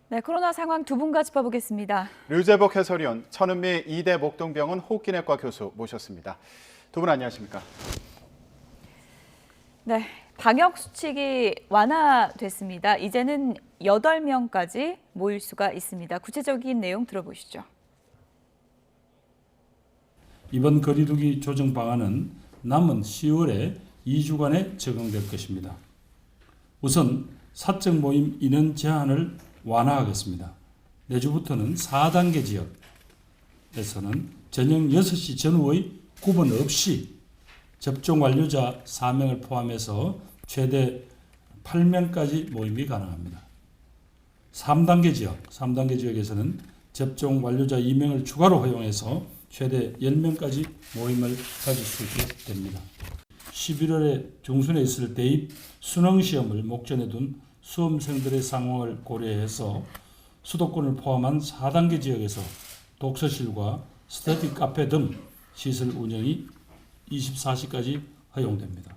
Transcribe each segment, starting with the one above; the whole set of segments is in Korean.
네, 코로나 상황 두 분과 짚어보겠습니다. 류재복 해설위원, 천은미 이대 목동병원 호흡기내과 교수 모셨습니다. 두 분 안녕하십니까? 네, 방역 수칙이 완화됐습니다. 이제는 8명까지 모일 수가 있습니다. 구체적인 내용 들어보시죠. 이번 거리두기 조정 방안은 남은 10월에 2주간에 적용될 것입니다. 우선 사적 모임 인원 제한을 완화하겠습니다. 내주부터는 4단계 지역에서는 저녁 6시 전후의 구분 없이 접종 완료자 4명을 포함해서 최대 8명까지 모임이 가능합니다. 3단계 지역에서는 접종 완료자 2명을 추가로 허용해서 최대 10명까지 모임을 가질 수 있게 됩니다. 11월에 중순에 있을 대입 수능시험을 목전에 둔 수험생들의 상황을 고려해서 수도권을 포함한 4단계 지역에서 독서실과 스터디 카페 등 시설 운영이 24시까지 허용됩니다.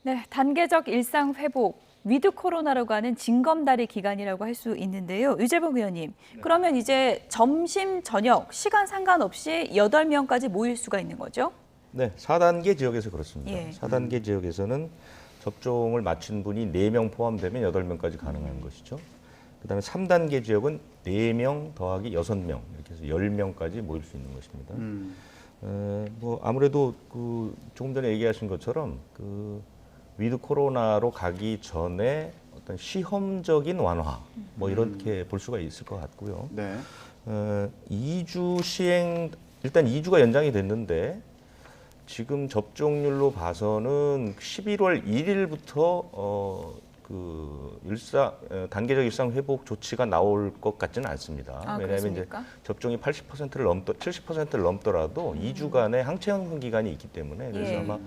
네, 단계적 일상 회복, 위드 코로나라고 하는 징검다리 기간이라고 할 수 있는데요. 유재복 의원님, 그러면 이제 점심, 저녁, 시간 상관없이 8명까지 모일 수가 있는 거죠? 네, 4단계 지역에서 그렇습니다. 예. 4단계 지역에서는 접종을 마친 분이 4명 포함되면 8명까지 가능한 것이죠. 그다음에 3단계 지역은 4명 더하기 6명 이렇게 해서 10명까지 모일 수 있는 것입니다. 뭐 아무래도 조금 전에 얘기하신 것처럼 위드 코로나로 가기 전에 어떤 시험적인 완화 뭐 이렇게 볼 수가 있을 것 같고요. 네. 2주 시행 일단 2주가 연장이 됐는데 지금 접종률로 봐서는 11월 1일부터 단계적 일상 회복 조치가 나올 것 같지는 않습니다. 왜냐하면 이제 접종이 70%를 넘더라도 2주간의 항체연금 기간이 있기 때문에 그래서 아마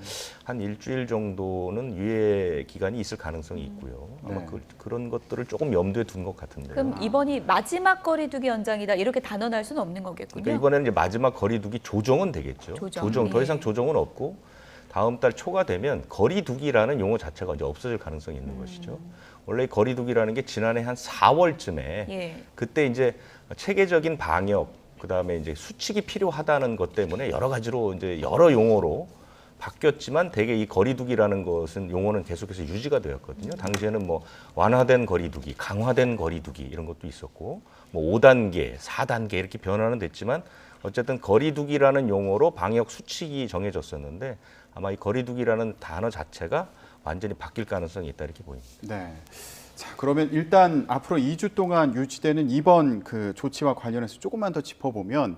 한 일주일 정도는 유예 기간이 있을 가능성이 있고요. 아마 그런 것들을 조금 염두에 둔 것 같은데요. 그럼 이번이 마지막 거리두기 연장이다 이렇게 단언할 수는 없는 거겠군요. 그러니까 이번에는 이제 마지막 거리두기 조정은 되겠죠. 조정 더 이상 조정은 없고 다음 달 초가 되면 거리두기라는 용어 자체가 이제 없어질 가능성이 있는 것이죠. 원래 거리두기라는 게 지난해 한 4월쯤에 그때 이제 체계적인 방역 그다음에 이제 수칙이 필요하다는 것 때문에 여러 가지로 이제 여러 용어로 바뀌었지만 대개 이 거리두기라는 것은 용어는 계속해서 유지가 되었거든요. 당시에는 뭐 완화된 거리두기, 강화된 거리두기 이런 것도 있었고 뭐 5단계, 4단계 이렇게 변화는 됐지만 어쨌든 거리두기라는 용어로 방역 수칙이 정해졌었는데 아마 이 거리두기라는 단어 자체가 완전히 바뀔 가능성이 있다 이렇게 보입니다. 네. 자, 그러면 일단 앞으로 2주 동안 유지되는 이번 조치와 관련해서 조금만 더 짚어보면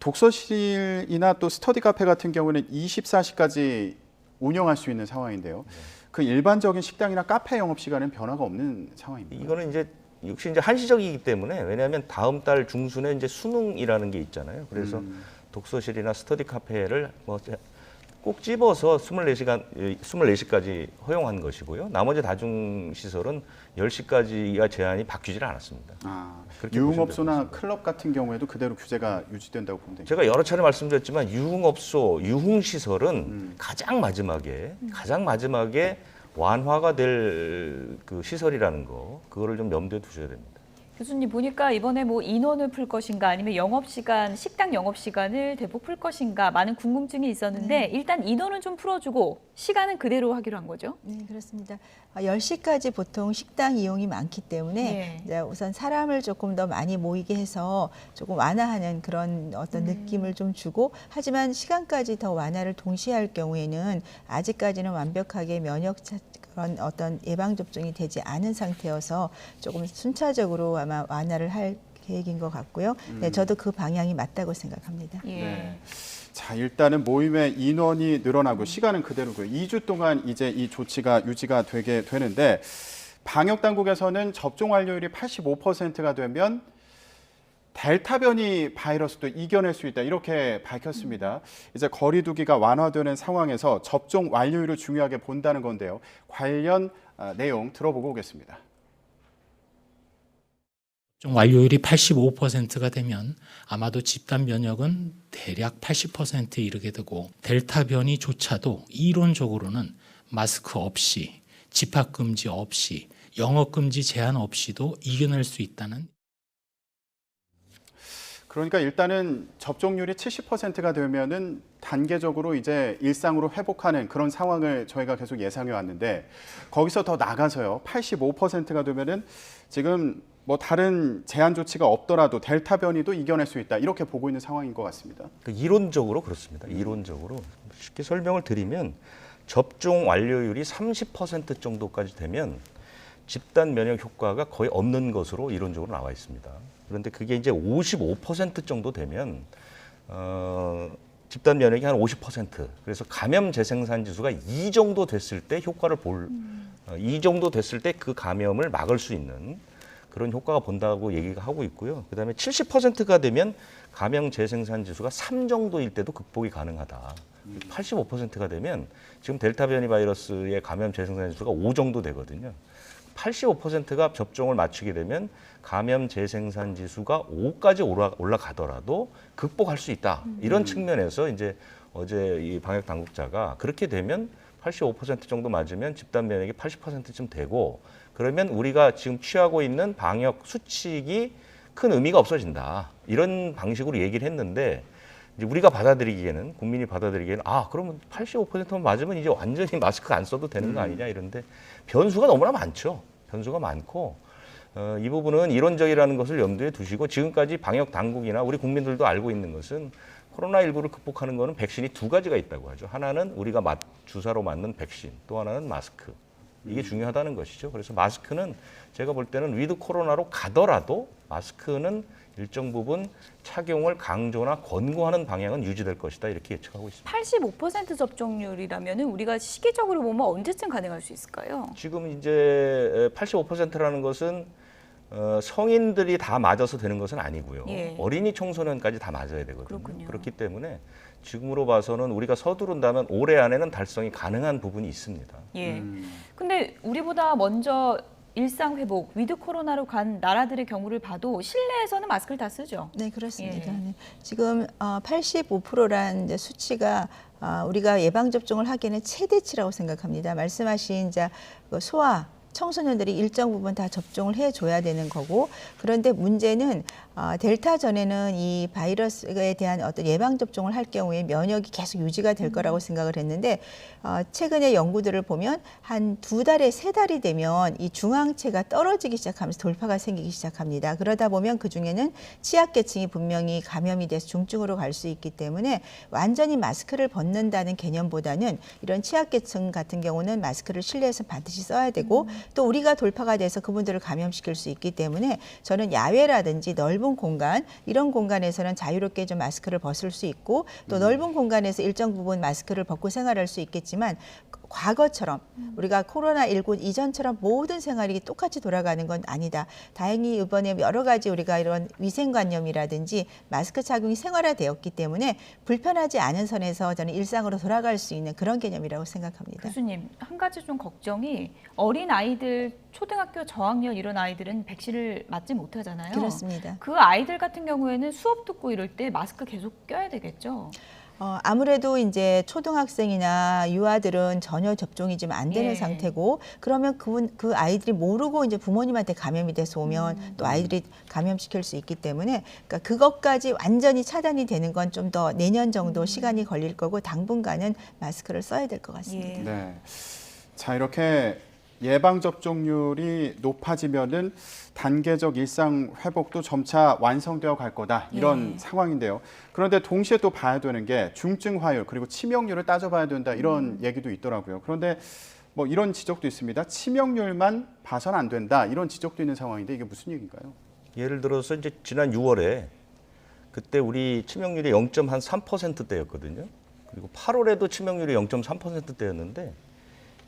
독서실이나 또 스터디 카페 같은 경우는 24시까지 운영할 수 있는 상황인데요. 그 일반적인 식당이나 카페 영업 시간은 변화가 없는 상황입니다. 이거는 이제 역시 이제 한시적이기 때문에 왜냐하면 다음 달 중순에 이제 수능이라는 게 있잖아요. 그래서 독서실이나 스터디 카페를 뭐 꼭 집어서 24시까지 허용한 것이고요. 나머지 다중시설은 10시까지가 제한이 바뀌질 않았습니다. 유흥업소나 클럽 같은 경우에도 그대로 규제가 유지된다고 보면 됩니다. 제가 여러 차례 말씀드렸지만 유흥업소, 유흥시설은 가장 마지막에 완화가 될 시설이라는 거 그거를 좀 염두에 두셔야 됩니다. 교수님 보니까 이번에 뭐 인원을 풀 것인가 아니면 영업시간, 식당 영업시간을 대폭 풀 것인가 많은 궁금증이 있었는데 일단 인원은 좀 풀어주고 시간은 그대로 하기로 한 거죠? 네, 그렇습니다. 10시까지 보통 식당 이용이 많기 때문에 이제 우선 사람을 조금 더 많이 모이게 해서 조금 완화하는 그런 어떤 느낌을 좀 주고 하지만 시간까지 더 완화를 동시에 할 경우에는 아직까지는 완벽하게 그런 어떤 예방접종이 되지 않은 상태여서 조금 순차적으로 아마 완화를 할 계획인 것 같고요. 네, 저도 그 방향이 맞다고 생각합니다. 네. 자, 일단은 모임의 인원이 늘어나고 시간은 그대로고요. 2주 동안 이제 이 조치가 유지가 되게 되는데 방역 당국에서는 접종 완료율이 85%가 되면 델타 변이 바이러스도 이겨낼 수 있다 이렇게 밝혔습니다. 이제 거리두기가 완화되는 상황에서 접종 완료율을 중요하게 본다는 건데요. 관련 내용 들어보고 오겠습니다. 접종 완료율이 85%가 되면 아마도 집단 면역은 대략 80%에 이르게 되고 델타 변이조차도 이론적으로는 마스크 없이 집합 금지 없이 영업금지 제한 없이도 이겨낼 수 있다는. 그러니까 일단은 접종률이 70%가 되면은 단계적으로 이제 일상으로 회복하는 그런 상황을 저희가 계속 예상해 왔는데 거기서 더 나가서요. 85%가 되면은 지금 뭐 다른 제한 조치가 없더라도 델타 변이도 이겨낼 수 있다. 이렇게 보고 있는 상황인 것 같습니다. 이론적으로 그렇습니다. 이론적으로 쉽게 설명을 드리면 접종 완료율이 30% 정도까지 되면 집단 면역 효과가 거의 없는 것으로 이론적으로 나와 있습니다. 그런데 그게 이제 55% 정도 되면 집단 면역이 한 50%. 그래서 감염 재생산 지수가 2 정도 됐을 때 효과를 2 정도 됐을 때 그 감염을 막을 수 있는 그런 효과가 본다고 얘기가 하고 있고요. 그다음에 70%가 되면 감염 재생산 지수가 3 정도일 때도 극복이 가능하다. 85%가 되면 지금 델타 변이 바이러스의 감염 재생산 지수가 5 정도 되거든요. 85%가 접종을 마치게 되면 감염 재생산 지수가 5까지 올라가더라도 극복할 수 있다. 이런 측면에서 이제 어제 이 방역 당국자가 그렇게 되면 85% 정도 맞으면 집단 면역이 80%쯤 되고 그러면 우리가 지금 취하고 있는 방역 수칙이 큰 의미가 없어진다. 이런 방식으로 얘기를 했는데 이제 우리가 받아들이기에는 국민이 받아들이기에는 그러면 85%만 맞으면 이제 완전히 마스크 안 써도 되는 거 아니냐 이런데 변수가 너무나 많죠. 변수가 많고 이 부분은 이론적이라는 것을 염두에 두시고 지금까지 방역 당국이나 우리 국민들도 알고 있는 것은 코로나19를 극복하는 것은 백신이 2가지가 있다고 하죠. 하나는 우리가 주사로 맞는 백신, 또 하나는 마스크. 이게 중요하다는 것이죠. 그래서 마스크는 제가 볼 때는 위드 코로나로 가더라도 마스크는 일정 부분 착용을 강조나 권고하는 방향은 유지될 것이다. 이렇게 예측하고 있습니다. 85% 접종률이라면 우리가 시기적으로 보면 언제쯤 가능할 수 있을까요? 지금 이제 85%라는 것은 성인들이 다 맞아서 되는 것은 아니고요. 예. 어린이 청소년까지 다 맞아야 되거든요. 그렇군요. 그렇기 때문에 지금으로 봐서는 우리가 서두른다면 올해 안에는 달성이 가능한 부분이 있습니다. 예. 근데 우리보다 먼저 일상 회복, 위드 코로나로 간 나라들의 경우를 봐도 실내에서는 마스크를 다 쓰죠. 네, 그렇습니다. 예. 네. 지금 85%라는 수치가 우리가 예방 접종을 하기에는 최대치라고 생각합니다. 말씀하신 이제 소아 청소년들이 일정 부분 다 접종을 해줘야 되는 거고 그런데 문제는 델타 전에는 이 바이러스에 대한 어떤 예방 접종을 할 경우에 면역이 계속 유지가 될 거라고 생각을 했는데 최근에 연구들을 보면 한 2달에 3달이 되면 이 중앙체가 떨어지기 시작하면서 돌파가 생기기 시작합니다. 그러다 보면 그 중에는 취약계층이 분명히 감염이 돼서 중증으로 갈 수 있기 때문에 완전히 마스크를 벗는다는 개념보다는 이런 취약계층 같은 경우는 마스크를 실내에서 반드시 써야 되고 또 우리가 돌파가 돼서 그분들을 감염시킬 수 있기 때문에 저는 야외라든지 넓은 공간 이런 공간에서는 자유롭게 좀 마스크를 벗을 수 있고 또 넓은 공간에서 일정 부분 마스크를 벗고 생활할 수 있겠지만 과거처럼 우리가 코로나19 이전처럼 모든 생활이 똑같이 돌아가는 건 아니다. 다행히 이번에 여러 가지 우리가 이런 위생관념이라든지 마스크 착용이 생활화되었기 때문에 불편하지 않은 선에서 저는 일상으로 돌아갈 수 있는 그런 개념이라고 생각합니다. 교수님, 한 가지 좀 걱정이 어린 아이들, 초등학교 저학년 이런 아이들은 백신을 맞지 못하잖아요. 그렇습니다. 그 아이들 같은 경우에는 수업 듣고 이럴 때 마스크 계속 껴야 되겠죠? 아무래도 이제 초등학생이나 유아들은 전혀 접종이 좀 안 되는 예. 상태고 그러면 그 아이들이 모르고 이제 부모님한테 감염이 돼서 오면 또 아이들이 감염시킬 수 있기 때문에 그러니까 그것까지 완전히 차단이 되는 건 좀 더 내년 정도 시간이 걸릴 거고 당분간은 마스크를 써야 될 것 같습니다. 예. 네. 자, 이렇게 예방 접종률이 높아지면은 단계적 일상 회복도 점차 완성되어 갈 거다 이런 상황인데요. 그런데 동시에 또 봐야 되는 게 중증화율 그리고 치명률을 따져봐야 된다 이런 얘기도 있더라고요. 그런데 뭐 이런 지적도 있습니다. 치명률만 봐선 안 된다 이런 지적도 있는 상황인데 이게 무슨 얘기인가요? 예를 들어서 이제 지난 6월에 그때 우리 치명률이 0.3%대였거든요. 그리고 8월에도 치명률이 0.3%대였는데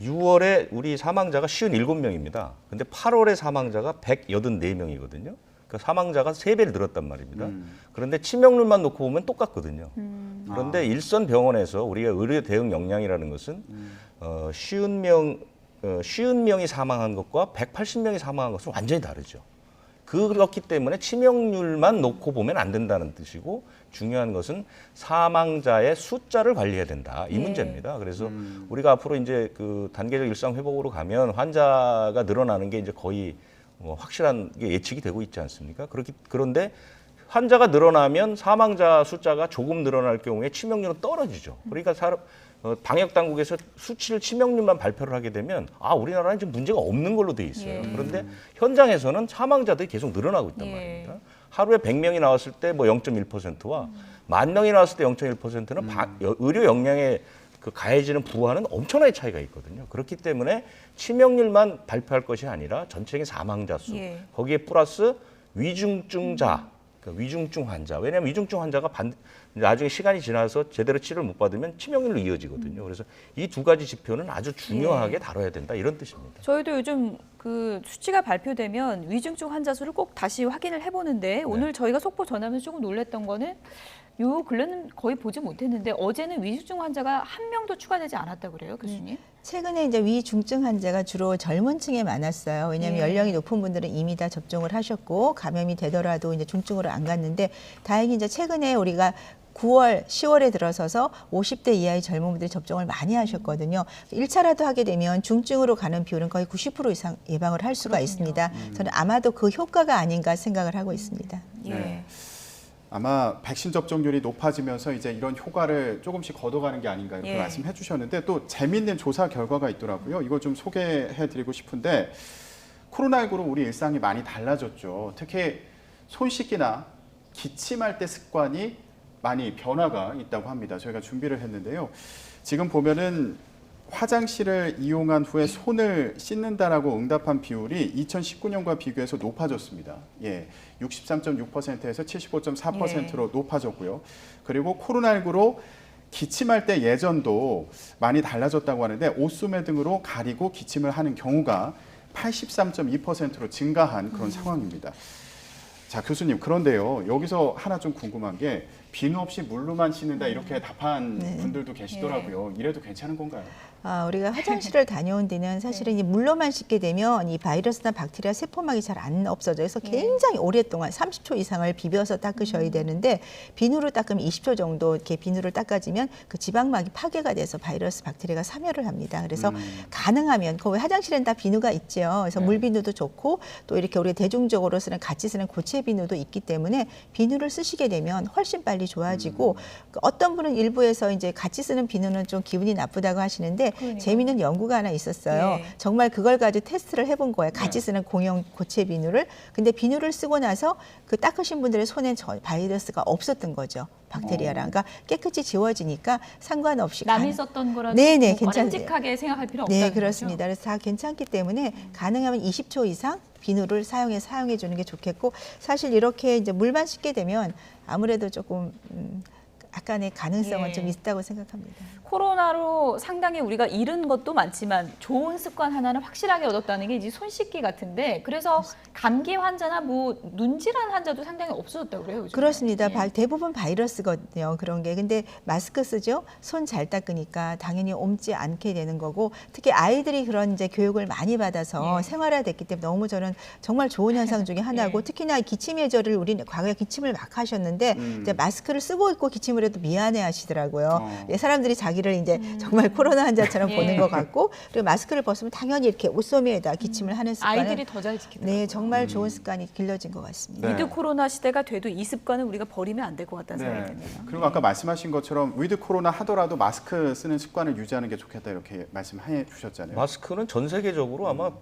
6월에 우리 사망자가 57명입니다. 근데 8월에 사망자가 184명이거든요. 그러니까 사망자가 3배를 늘었단 말입니다. 그런데 치명률만 놓고 보면 똑같거든요. 그런데 일선 병원에서 우리가 의료 대응 역량이라는 것은 50명이 사망한 것과 180명이 사망한 것은 완전히 다르죠. 그렇기 때문에 치명률만 놓고 보면 안 된다는 뜻이고 중요한 것은 사망자의 숫자를 관리해야 된다. 이 문제입니다. 그래서 우리가 앞으로 이제 그 단계적 일상 회복으로 가면 환자가 늘어나는 게 이제 거의 확실한 게 예측이 되고 있지 않습니까? 그런데 환자가 늘어나면 사망자 숫자가 조금 늘어날 경우에 치명률은 떨어지죠. 그러니까 방역 당국에서 수치를 치명률만 발표를 하게 되면 우리나라는 지금 문제가 없는 걸로 돼 있어요. 예. 그런데 현장에서는 사망자들이 계속 늘어나고 있단 예. 말입니다. 하루에 100명이 나왔을 때 뭐 0.1%와 10,000명이 나왔을 때 0.1%는 의료 역량의 그 가해지는 부하는 엄청나게 차이가 있거든요. 그렇기 때문에 치명률만 발표할 것이 아니라 전체적인 사망자 수, 예. 거기에 플러스 위중증자, 그러니까 위중증 환자. 왜냐하면 위중증 환자가 나중에 시간이 지나서 제대로 치료를 못 받으면 치명률로 이어지거든요. 그래서 이 두 가지 지표는 아주 중요하게 다뤄야 된다 이런 뜻입니다. 저희도 요즘 그 수치가 발표되면 위중증 환자 수를 꼭 다시 확인을 해보는데 오늘 저희가 속보 전하면서 조금 놀랐던 거는 요 근래는 거의 보지 못했는데 어제는 위중증 환자가 한 명도 추가되지 않았다고 그래요, 교수님? 최근에 이제 위중증 환자가 주로 젊은 층에 많았어요. 왜냐하면 예. 연령이 높은 분들은 이미 다 접종을 하셨고 감염이 되더라도 이제 중증으로 안 갔는데 다행히 이제 최근에 우리가 9월, 10월에 들어서서 50대 이하의 젊은 분들이 접종을 많이 하셨거든요. 1차라도 하게 되면 중증으로 가는 비율은 거의 90% 이상 예방을 할 수가 있습니다. 저는 아마도 그 효과가 아닌가 생각을 하고 있습니다. 예. 네. 아마 백신 접종률이 높아지면서 이제 이런 효과를 조금씩 걷어가는 게 아닌가 이렇게 예. 말씀해 주셨는데 또 재미있는 조사 결과가 있더라고요. 이걸 좀 소개해 드리고 싶은데 코로나19로 우리 일상이 많이 달라졌죠. 특히 손 씻기나 기침할 때 습관이 많이 변화가 있다고 합니다. 저희가 준비를 했는데요. 지금 보면은 화장실을 이용한 후에 손을 씻는다라고 응답한 비율이 2019년과 비교해서 높아졌습니다. 예, 63.6%에서 75.4%로 높아졌고요. 그리고 코로나19로 기침할 때 예전도 많이 달라졌다고 하는데 옷소매 등으로 가리고 기침을 하는 경우가 83.2%로 증가한 그런 상황입니다. 자, 교수님, 그런데요. 여기서 하나 좀 궁금한 게 비누 없이 물로만 씻는다 이렇게 답한 분들도 계시더라고요. 이래도 괜찮은 건가요? 우리가 화장실을 다녀온 뒤는 사실은 이 물로만 씻게 되면 이 바이러스나 박테리아 세포막이 잘 안 없어져요. 그래서 굉장히 오랫동안 30초 이상을 비벼서 닦으셔야 되는데 비누로 닦으면 20초 정도 이렇게 비누를 닦아지면 그 지방막이 파괴가 돼서 바이러스, 박테리아가 사멸을 합니다. 그래서 가능하면 그 화장실엔 다 비누가 있죠. 그래서 물비누도 좋고 또 이렇게 우리가 대중적으로 같이 쓰는 고체 비누도 있기 때문에 비누를 쓰시게 되면 훨씬 빨리 좋아지고 어떤 분은 일부에서 이제 같이 쓰는 비누는 좀 기분이 나쁘다고 하시는데 재미있는 연구가 하나 있었어요. 예. 정말 그걸 가지고 테스트를 해본 거예요. 같이 쓰는 공용 고체 비누를. 근데 비누를 쓰고 나서 그 닦으신 분들의 손에 바이러스가 없었던 거죠. 박테리아랑. 그러니까 깨끗이 지워지니까 상관없이. 남이 썼던 거라도 네네, 뭐 괜찮아요. 바람직하게 생각할 필요 없다는 네, 거죠? 그렇습니다. 그래서 다 괜찮기 때문에 가능하면 20초 이상 비누를 사용해 주는 게 좋겠고 사실 이렇게 이제 물만 씻게 되면 아무래도 조금 약간의 가능성은 예. 좀 있다고 생각합니다. 코로나로 상당히 우리가 잃은 것도 많지만 좋은 습관 하나는 확실하게 얻었다는 게 이제 손 씻기 같은데 그래서 감기 환자나 뭐 눈질환 환자도 상당히 없어졌다고 그래요. 요즘에. 그렇습니다. 예. 대부분 바이러스거든요. 그런 게. 근데 마스크 쓰죠. 손 잘 닦으니까 당연히 옮지 않게 되는 거고 특히 아이들이 그런 이제 교육을 많이 받아서 예. 생활화됐기 때문에 너무 저는 정말 좋은 현상 중에 하나고 예. 특히나 기침 예절을 우리는 과거에 기침을 막 하셨는데 이제 마스크를 쓰고 있고 기침을 해도 미안해 하시더라고요. 예, 사람들이 자기를 이제 정말 코로나 환자처럼 예. 보는 것 같고 그리고 마스크를 벗으면 당연히 이렇게 옷소매에다 기침을 하는 습관은 아이들이 더 잘 지키더라고요. 네, 정말 좋은 습관이 길러진 것 같습니다. 네. 위드 코로나 시대가 돼도 이 습관은 우리가 버리면 안 될 것 같다는 생각이 드네요. 그리고 아까 말씀하신 것처럼 위드 코로나 하더라도 마스크 쓰는 습관을 유지하는 게 좋겠다 이렇게 말씀해 주셨잖아요. 마스크는 전 세계적으로 아마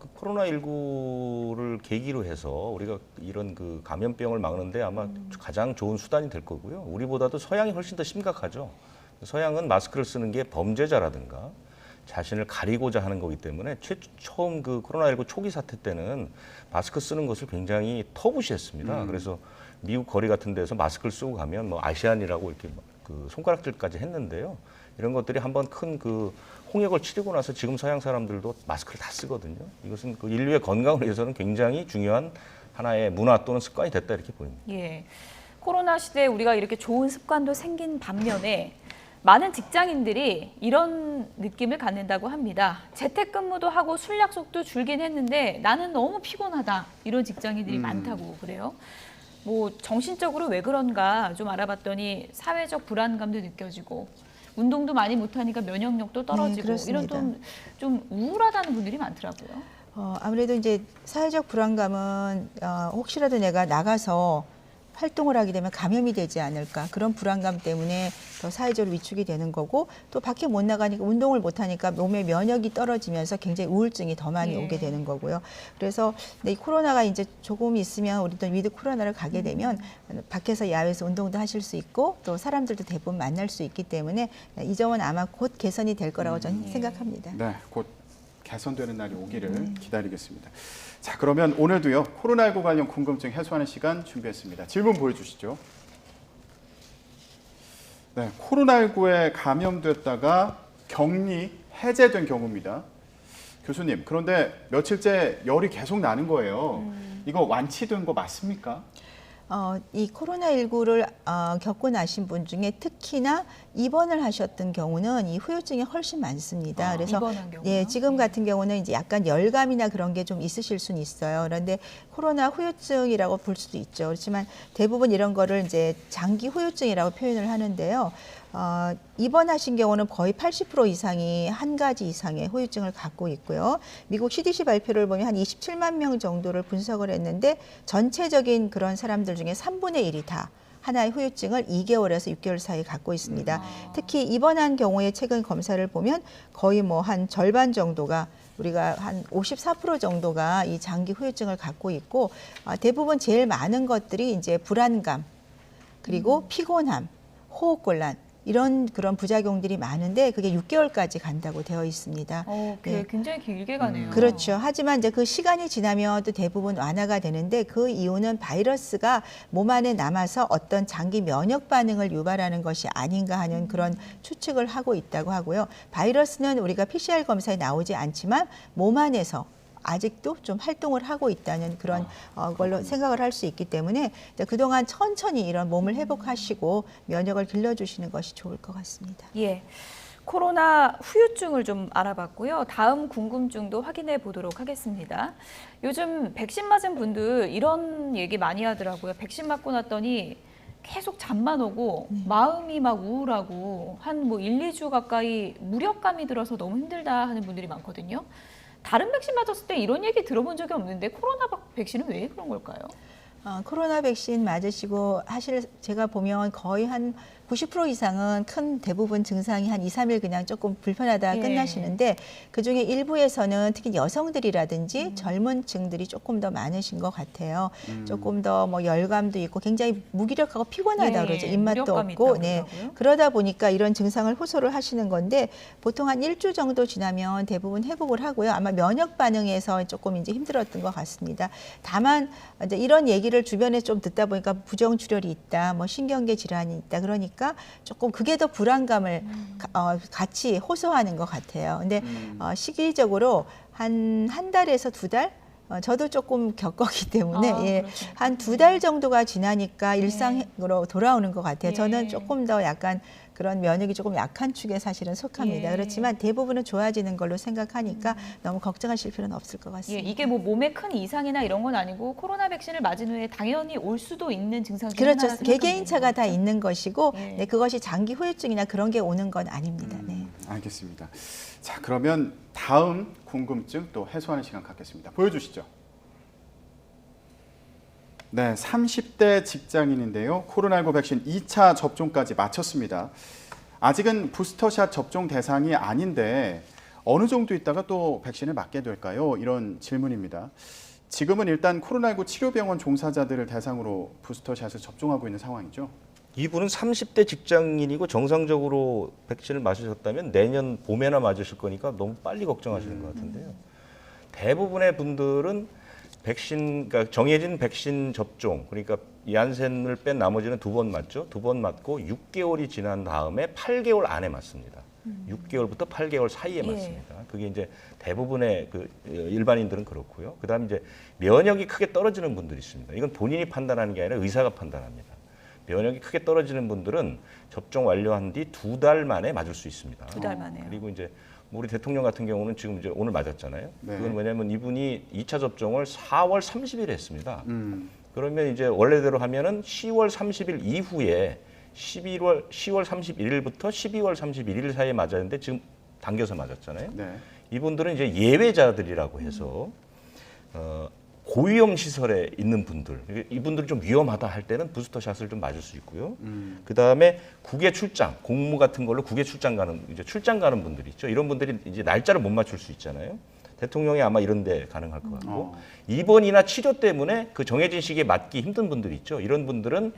코로나19를 계기로 해서 우리가 이런 그 감염병을 막는데 아마 가장 좋은 수단이 될 거고요. 우리보다도 서양이 훨씬 더 심각하죠. 서양은 마스크를 쓰는 게 범죄자라든가 자신을 가리고자 하는 거기 때문에 처음 그 코로나19 초기 사태 때는 마스크 쓰는 것을 굉장히 터부시했습니다. 그래서 미국 거리 같은 데서 마스크를 쓰고 가면 뭐 아시안이라고 이렇게 그 손가락질까지 했는데요. 이런 것들이 한번 큰 그 홍역을 치르고 나서 지금 서양 사람들도 마스크를 다 쓰거든요. 이것은 그 인류의 건강을 위해서는 굉장히 중요한 하나의 문화 또는 습관이 됐다 이렇게 보입니다. 예. 코로나 시대에 우리가 이렇게 좋은 습관도 생긴 반면에 많은 직장인들이 이런 느낌을 갖는다고 합니다. 재택근무도 하고 술 약속도 줄긴 했는데 나는 너무 피곤하다. 이런 직장인들이 많다고 그래요. 뭐 정신적으로 왜 그런가 좀 알아봤더니 사회적 불안감도 느껴지고 운동도 많이 못하니까 면역력도 떨어지고 이런 좀 우울하다는 분들이 많더라고요. 아무래도 이제 사회적 불안감은 혹시라도 내가 나가서 활동을 하게 되면 감염이 되지 않을까 그런 불안감 때문에 더 사회적으로 위축이 되는 거고 또 밖에 못 나가니까 운동을 못 하니까 몸의 면역이 떨어지면서 굉장히 우울증이 더 많이 오게 되는 거고요. 그래서 이 코로나가 이제 조금 있으면 우리도 위드 코로나를 가게 되면 밖에서 야외에서 운동도 하실 수 있고 또 사람들도 대부분 만날 수 있기 때문에 이 점은 아마 곧 개선이 될 거라고 저는 생각합니다. 네, 곧 개선되는 날이 오기를 기다리겠습니다. 자, 그러면 오늘도요 코로나19 관련 궁금증 해소하는 시간 준비했습니다. 질문 보여주시죠. 네, 코로나19에 감염됐다가 격리 해제된 경우입니다. 교수님, 그런데 며칠째 열이 계속 나는 거예요. 이거 완치된 거 맞습니까? 이 코로나19를 겪고 나신 분 중에 특히나 입원을 하셨던 경우는 이 후유증이 훨씬 많습니다. 그래서 입원한 경우요? 예, 지금 같은 경우는 이제 약간 열감이나 그런 게 좀 있으실 수는 있어요. 그런데 코로나 후유증이라고 볼 수도 있죠. 그렇지만 대부분 이런 거를 이제 장기 후유증이라고 표현을 하는데요. 입원하신 경우는 거의 80% 이상이 한 가지 이상의 후유증을 갖고 있고요. 미국 CDC 발표를 보면 한 27만 명 정도를 분석을 했는데 전체적인 그런 사람들 중에 3분의 1이 다 하나의 후유증을 2개월에서 6개월 사이 갖고 있습니다. 특히 입원한 경우에 최근 검사를 보면 거의 뭐 한 절반 정도가 우리가 한 54% 정도가 이 장기 후유증을 갖고 있고 대부분 제일 많은 것들이 이제 불안감 그리고 피곤함, 호흡곤란 이런 그런 부작용들이 많은데 그게 6개월까지 간다고 되어 있습니다. 네. 굉장히 길게 가네요. 그렇죠. 하지만 이제 그 시간이 지나면 또 대부분 완화가 되는데 그 이유는 바이러스가 몸 안에 남아서 어떤 장기 면역 반응을 유발하는 것이 아닌가 하는 그런 추측을 하고 있다고 하고요. 바이러스는 우리가 PCR 검사에 나오지 않지만 몸 안에서 아직도 좀 활동을 하고 있다는 그런 걸로 생각을 할 수 있기 때문에 그동안 천천히 이런 몸을 회복하시고 면역을 길러주시는 것이 좋을 것 같습니다. 예. 코로나 후유증을 좀 알아봤고요. 다음 궁금증도 확인해 보도록 하겠습니다. 요즘 백신 맞은 분들 이런 얘기 많이 하더라고요. 백신 맞고 났더니 계속 잠만 오고 마음이 막 우울하고 한 뭐 1, 2주 가까이 무력감이 들어서 너무 힘들다 하는 분들이 많거든요. 다른 백신 맞았을 때 이런 얘기 들어본 적이 없는데 코로나 백신은 왜 그런 걸까요? 코로나 백신 맞으시고 제가 보면 거의 한 90% 이상은 큰 대부분 증상이 한 2, 3일 그냥 조금 불편하다가 끝나시는데 그중에 일부에서는 특히 여성들이라든지 젊은 층들이 조금 더 많으신 것 같아요. 조금 더 뭐 열감도 있고 굉장히 무기력하고 피곤하다 그러죠. 입맛도 없고. 네. 그러다 보니까 이런 증상을 호소를 하시는 건데 보통 한 1주 정도 지나면 대부분 회복을 하고요. 아마 면역 반응에서 조금 이제 힘들었던 것 같습니다. 다만 이제 이런 얘기를 주변에 좀 듣다 보니까 부정출혈이 있다, 뭐 신경계 질환이 있다 그러니까 조금 그게 더 불안감을 같이 호소하는 것 같아요. 근데 시기적으로 한 달에서 2달? 저도 조금 겪었기 때문에 한 2달 정도가 지나니까 일상으로 돌아오는 것 같아요. 저는 조금 더 약간 그런 면역이 조금 약한 축에 사실은 속합니다. 그렇지만 대부분은 좋아지는 걸로 생각하니까 너무 걱정하실 필요는 없을 것 같습니다. 이게 뭐 몸에 큰 이상이나 이런 건 아니고 코로나 백신을 맞은 후에 당연히 올 수도 있는 증상 중에 그렇죠. 하나 개개인차가 다 있는 것이고 네, 그것이 장기 후유증이나 그런 게 오는 건 아닙니다. 네. 알겠습니다. 자, 그러면 다음 궁금증 또 해소하는 시간 갖겠습니다. 보여주시죠. 네, 30대 직장인인데요. 코로나19 백신 2차 접종까지 마쳤습니다. 아직은 부스터샷 접종 대상이 아닌데 어느 정도 있다가 또 백신을 맞게 될까요? 이런 질문입니다. 지금은 일단 코로나19 치료병원 종사자들을 대상으로 부스터샷을 접종하고 있는 상황이죠. 이분은 30대 직장인이고 정상적으로 백신을 맞으셨다면 내년 봄에나 맞으실 거니까 너무 빨리 걱정하시는 것 같은데요. 대부분의 분들은 그러니까 정해진 백신 접종, 그러니까 얀센을 뺀 나머지는 2번 맞죠. 2번 맞고 6개월이 지난 다음에 8개월 안에 맞습니다. 6개월부터 8개월 사이에 맞습니다. 그게 이제 대부분의 일반인들은 그렇고요. 그다음에 이제 면역이 크게 떨어지는 분들이 있습니다. 이건 본인이 판단하는 게 아니라 의사가 판단합니다. 면역이 크게 떨어지는 분들은 접종 완료한 뒤 2달 만에 맞을 수 있습니다. 2달 만에요. 그리고 이제 우리 대통령 같은 경우는 지금 이제 오늘 맞았잖아요. 네. 그건 왜냐하면 이분이 2차 접종을 4월 30일에 했습니다. 그러면 이제 원래대로 하면은 10월 30일 이후에 10월 31일부터 12월 31일 사이에 맞았는데 지금 당겨서 맞았잖아요. 네. 이분들은 이제 예외자들이라고 해서 고위험 시설에 있는 분들, 이분들이 좀 위험하다 할 때는 부스터샷을 좀 맞을 수 있고요. 그 다음에 국외 출장, 공무 같은 걸로 국외 출장 가는 분들 있죠. 이런 분들이 이제 날짜를 못 맞출 수 있잖아요. 대통령이 아마 이런데 가능할 것 같고 입원이나 치료 때문에 그 정해진 시기에 맞기 힘든 분들 있죠. 이런 분들은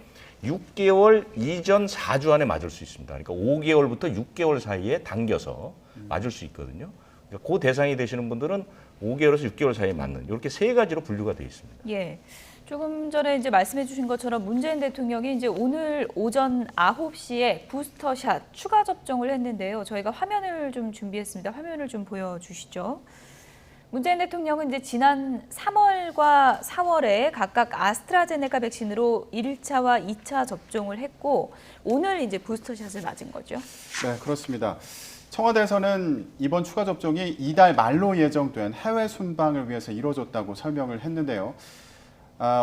6개월 이전 4주 안에 맞을 수 있습니다. 그러니까 5개월부터 6개월 사이에 당겨서 맞을 수 있거든요. 그러니까 그 대상이 되시는 분들은 5개월에서 6개월 사이에 맞는 이렇게 세 가지로 분류가 되어 있습니다. 예. 조금 전에 이제 말씀해 주신 것처럼 문재인 대통령이 이제 오늘 오전 9시에 부스터샷 추가 접종을 했는데요. 저희가 화면을 좀 준비했습니다. 화면을 좀 보여주시죠. 문재인 대통령은 이제 지난 3월과 4월에 각각 아스트라제네카 백신으로 1차와 2차 접종을 했고 오늘 이제 부스터샷을 맞은 거죠. 네, 그렇습니다. 청와대에서는 이번 추가 접종이 이달 말로 예정된 해외 순방을 위해서 이루어졌다고 설명을 했는데요.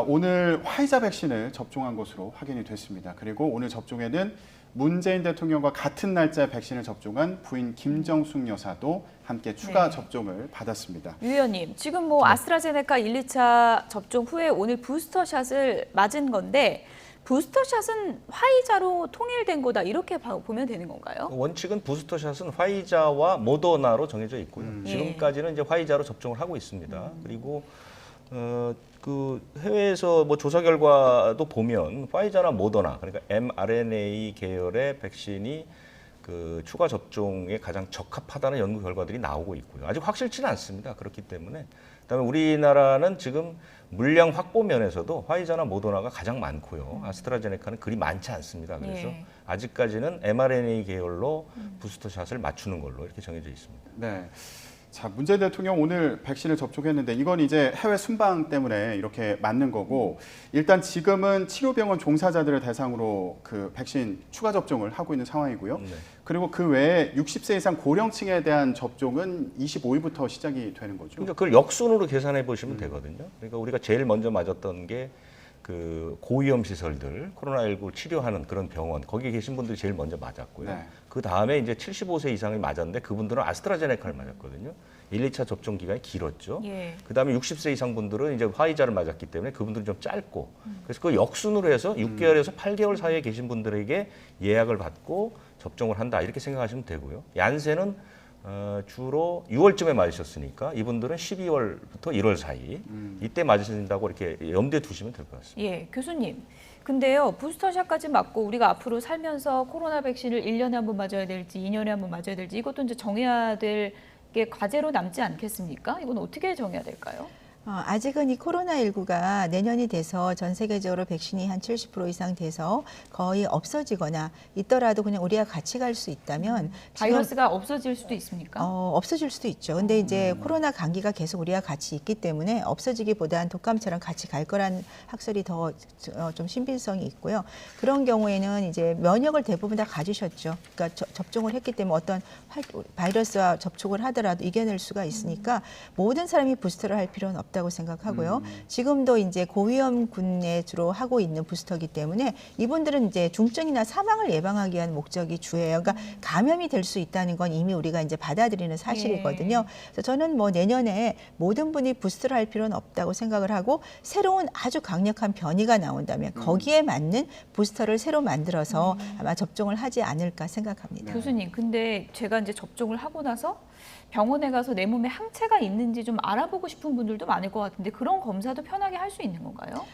오늘 화이자 백신을 접종한 것으로 확인이 됐습니다. 그리고 오늘 접종에는 문재인 대통령과 같은 날짜에 백신을 접종한 부인 김정숙 여사도 함께 추가 접종을 받았습니다. 유 의원님, 지금 뭐 아스트라제네카 1, 2차 접종 후에 오늘 부스터샷을 맞은 건데 부스터샷은 화이자로 통일된 거다 이렇게 보면 되는 건가요? 원칙은 부스터샷은 화이자와 모더나로 정해져 있고요. 지금까지는 이제 화이자로 접종을 하고 있습니다. 그리고 그 해외에서 뭐 조사 결과도 보면 화이자나 모더나 그러니까 mRNA 계열의 백신이 그 추가 접종에 가장 적합하다는 연구 결과들이 나오고 있고요. 아직 확실치는 않습니다. 그렇기 때문에 그다음에 우리나라는 지금 물량 확보 면에서도 화이자나 모더나가 가장 많고요. 아스트라제네카는 그리 많지 않습니다. 그래서 아직까지는 mRNA 계열로 부스터샷을 맞추는 걸로 이렇게 정해져 있습니다. 네. 자, 문재인 대통령 오늘 백신을 접종했는데 이건 이제 해외 순방 때문에 이렇게 맞는 거고 일단 지금은 치료병원 종사자들을 대상으로 그 백신 추가 접종을 하고 있는 상황이고요. 네. 그리고 그 외에 60세 이상 고령층에 대한 접종은 25일부터 시작이 되는 거죠. 그러니까 그걸 역순으로 계산해 보시면 되거든요. 그러니까 우리가 제일 먼저 맞았던 게 그 고위험 시설들, 코로나19 치료하는 그런 병원, 거기에 계신 분들이 제일 먼저 맞았고요. 네. 그 다음에 이제 75세 이상이 맞았는데 그분들은 아스트라제네카를 맞았거든요. 1, 2차 접종 기간이 길었죠. 그 다음에 60세 이상 분들은 이제 화이자를 맞았기 때문에 그분들은 좀 짧고 그래서 그 역순으로 해서 6개월에서 8개월 사이에 계신 분들에게 예약을 받고 접종을 한다 이렇게 생각하시면 되고요. 얀센은 주로 6월쯤에 맞으셨으니까 이분들은 12월부터 1월 사이 이때 맞으신다고 이렇게 염두에 두시면 될 것 같습니다. 예, 교수님. 근데요, 부스터샷까지 맞고 우리가 앞으로 살면서 코로나 백신을 1년에 한 번 맞아야 될지 2년에 한 번 맞아야 될지 이것도 이제 정해야 될 게 과제로 남지 않겠습니까? 이건 어떻게 정해야 될까요? 아직은 이 코로나19가 내년이 돼서 전 세계적으로 백신이 한 70% 이상 돼서 거의 없어지거나 있더라도 그냥 우리가 같이 갈 수 있다면 바이러스가 없어질 수도 있습니까? 없어질 수도 있죠. 근데 이제 코로나 감기가 계속 우리가 같이 있기 때문에 없어지기보단 독감처럼 같이 갈 거란 학설이 더 좀 신빙성이 있고요. 그런 경우에는 이제 면역을 대부분 다 가지셨죠. 그러니까 접종을 했기 때문에 어떤 바이러스와 접촉을 하더라도 이겨낼 수가 있으니까 모든 사람이 부스터를 할 필요는 없다고 생각하고요. 지금도 이제 고위험군에 주로 하고 있는 부스터이기 때문에 이분들은 이제 중증이나 사망을 예방하기 위한 목적이 주예요. 그러니까 감염이 될 수 있다는 건 이미 우리가 이제 받아들이는 사실이거든요. 그래서 저는 뭐 내년에 모든 분이 부스터를 할 필요는 없다고 생각을 하고 새로운 아주 강력한 변이가 나온다면 거기에 맞는 부스터를 새로 만들어서 아마 접종을 하지 않을까 생각합니다. 교수님, 근데 제가 이제 접종을 하고 나서 병원에 가서 내 몸에 항체가 있는지 좀 알아보고 싶은 분들도 많을 것 같은데 그런 검사도 편하게 할 수 있는 건가요?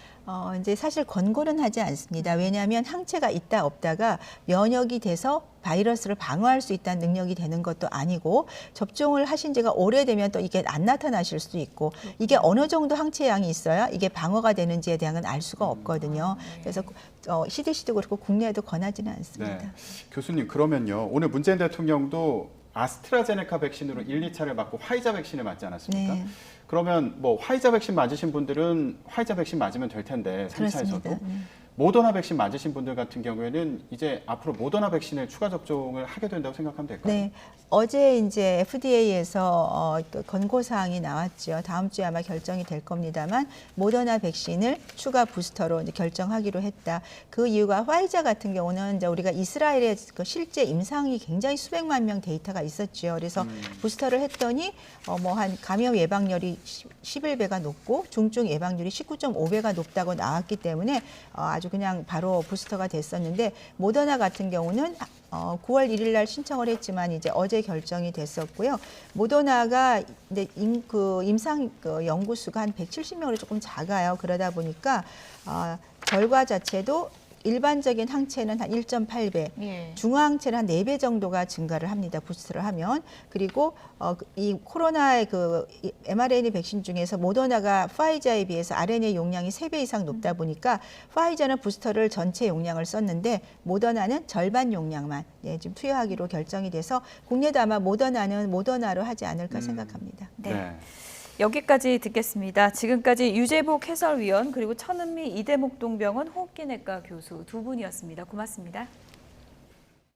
이제 사실 권고는 하지 않습니다. 왜냐하면 항체가 있다 없다가 면역이 돼서 바이러스를 방어할 수 있다는 능력이 되는 것도 아니고 접종을 하신 지가 오래되면 또 이게 안 나타나실 수도 있고 이게 어느 정도 항체 양이 있어야 이게 방어가 되는지에 대한 건 알 수가 없거든요. 그래서 CDC도 그렇고 국내에도 권하지는 않습니다. 네. 교수님 그러면요. 오늘 문재인 대통령도 아스트라제네카 백신으로 1, 2차를 맞고 화이자 백신을 맞지 않았습니까? 네. 그러면 뭐 화이자 백신 맞으신 분들은 화이자 백신 맞으면 될 텐데 3차에서도. 모더나 백신 맞으신 분들 같은 경우에는 이제 앞으로 모더나 백신을 추가 접종을 하게 된다고 생각하면 될까요? 네. 어제 이제 FDA에서 또 권고 사항이 나왔죠. 다음 주에 아마 결정이 될 겁니다만 모더나 백신을 추가 부스터로 이제 결정하기로 했다. 그 이유가 화이자 같은 경우는 이제 우리가 이스라엘의 그 실제 임상이 굉장히 수백만 명 데이터가 있었죠. 그래서 부스터를 했더니 뭐 한 감염 예방률이 11배가 높고 중증 예방률이 19.5배가 높다고 나왔기 때문에 아주 그냥 바로 부스터가 됐었는데 모더나 같은 경우는 9월 1일 날 신청을 했지만 이제 어제 결정이 됐었고요. 모더나가 이제 임상 연구수가 한 170명으로 조금 작아요. 그러다 보니까 결과 자체도 일반적인 항체는 한 1.8배, 예. 중화항체는 한 4배 정도가 증가를 합니다. 부스터를 하면. 그리고 이 코로나의 이 mRNA 백신 중에서 모더나가 파이자에 비해서 RNA 용량이 3배 이상 높다 보니까 파이자는 부스터를 전체 용량을 썼는데 모더나는 절반 용량만 지금 투여하기로 결정이 돼서 국내도 아마 모더나는 모더나로 하지 않을까 생각합니다. 네. 여기까지 듣겠습니다. 지금까지 유재복 해설위원 그리고 천은미 이대목동병원 호흡기내과 교수 두 분이었습니다. 고맙습니다.